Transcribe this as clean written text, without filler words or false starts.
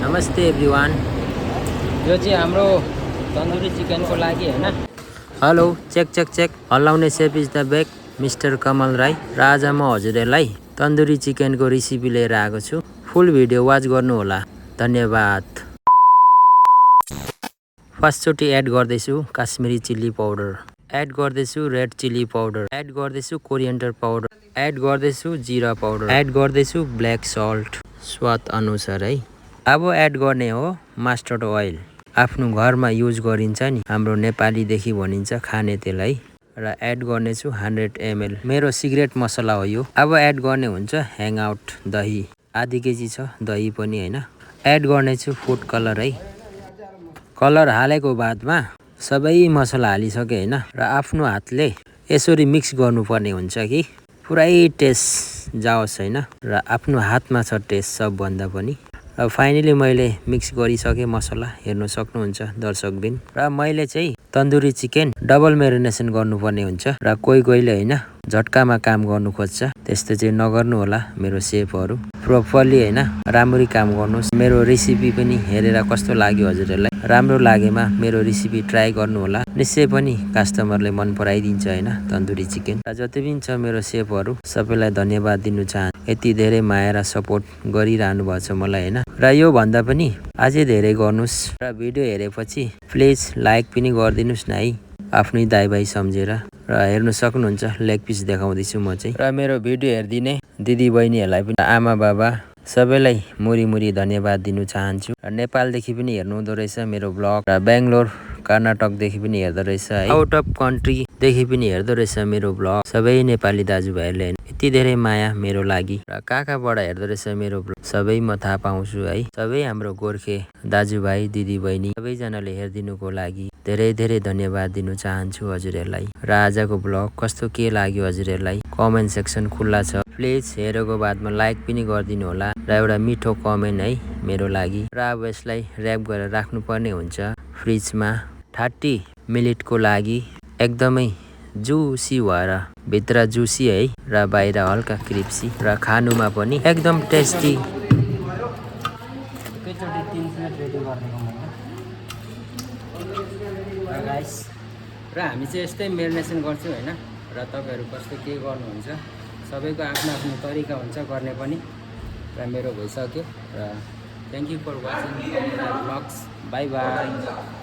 नमस्ते एभ्रिवान। यो चाहिँ हाम्रो तन्दुरी चिकनको लागि हैन। Hello check check check. हल्लाउने chef is the back Mr Kamal Rai. र आज म हजुरहरूलाई तन्दुरी चिकनको रेसिपी लिएर आएको छु। फुल भिडियो वाच गर्नु होला। धन्यवाद। फर्स्टचोटि एड गर्दैछु काश्मिरी चिल्ली पाउडर, एड गर्दैछु रेड चिल्ली पाउडर, एड गर्दैछु कोरिएन्डर पाउडर, एड गर्दैछु जिरा पाउडर, एड गर्दैछु ब्ल्याक सल्ट स्वाद अनुसार है। अब एड गर्ने हो मस्टर्ड ओइल। आफ्नो घरमा युज गरिन्छ नि, हाम्रो नेपालीदेखि भनिन्छ खाने तेल है। र एड गर्नेछु 100 ml मेरो सिक्रेट मसला हो यो। अब एड गर्ने हुन्छ ह्याङ आउट दही, आधी केजी छ दही पनि हैन। एड गर्नेछु फुड कलर है। कलर हालेको बादमा सबै मसला हालिसके हैन। र आफ्नो हातले यसरी मिक्स गर्नुपर्ने हुन्छ कि पुरै टेस्ट जाओस् हैन। र आफ्नो हातमा छ टेस्ट सबभन्दा पनि। र फाइनली मैले मिक्स गरिसके मसला, हेर्न सक्नुहुन्छ दर्शकबिन। र मैले चाहिँ तन्दुरी चिकन डबल मेरिनेसन गर्नुपर्ने हुन्छ। र कोहीले हैन झट्कामा काम गर्नु खोज्छ, त्यस्तो चाहिँ नगर्नु होला मेरो सेफहरु। प्रोपरली हैन राम्ररी काम गर्नुस्। मेरो रेसिपी पनि हेरेर कस्तो लाग्यो हजुरहरुलाई, राम्रो लागेमा मेरो रेसिपी ट्राई गर्नु होला। निश्चय पनि कस्टमरले मन पराइदिन्छ हैन तन्दुरी चिकन। र जति पनि छ मेरो सेफहरु सबैलाई धन्यवाद दिनु चाहन्छु। यति धेरै माया र सपोर्ट गरिरहनु भएको छ मलाई हैन। र यो भन्दा पनि अझै धेरै गर्नुस्। र भिडियो हेरेपछि प्लिज लाइक पनि गरिदिनुस् न है, आफ्नै दाइ भाइ सम्झेर। र हेर्नु सक्नुहुन्छ लेग पिस देखाउँदैछु म चाहिँ। र मेरो भिडियो हेर्दिने दिदी बहिनीहरूलाई पनि, आमा बाबा सबैलाई मुरी धन्यवाद दिनु चाहन्छु। र नेपालदेखि पनि हेर्नु हुँदो रहेछ मेरो ब्लग। र बेंगलोर कर्नाटकदेखि पनि हेर्दो रहेछ है। आउट अफ कन्ट्रीदेखि पनि हेर्दो रहेछ मेरो ब्लग। सबै नेपाली दाजुभाइहरूले यति धेरै माया मेरो लागि। र कहाँबाट हेर्दो रहेछ मेरो ब्लग सबै म थाहा पाउँछु है। सबै हाम्रो गोर्खे दाजुभाइ दिदी बहिनी सबैजनाले हेरिदिनुको लागि धेरै धेरै धन्यवाद दिनु चाहन्छु हजुरहरूलाई। र आजको ब्लग कस्तो के लाग्यो हजुरहरूलाई कमेन्ट सेक्सन खुल्ला छ। प्लिज हेरेको बादमा लाइक पनि गरिदिनु होला र एउटा मिठो कमेन्ट है मेरो लागि। र अब यसलाई र्याप गरेर राख्नु पर्ने हुन्छ फ्रिजमा 30 मिनेटको लागि, एकदमै जुसी भएर भित्र जुसी है र बाहिर हल्का क्रिप्सी र खानुमा पनि एकदम टेस्टी। एकैचोटि 3 प्लेट रेडी गर्नेको मैले। र गाइस, र हामी चाहिँ यस्तै मेरिनेसन गर्छौँ हैन। र तपाईहरु कस्तो के गर्नुहुन्छ सबैको आफ्नो आफ्नो तरिका हुन्छ गर्ने पनि। र मेरो भइसक्यो। र thank you for watching vlogs. Bye by.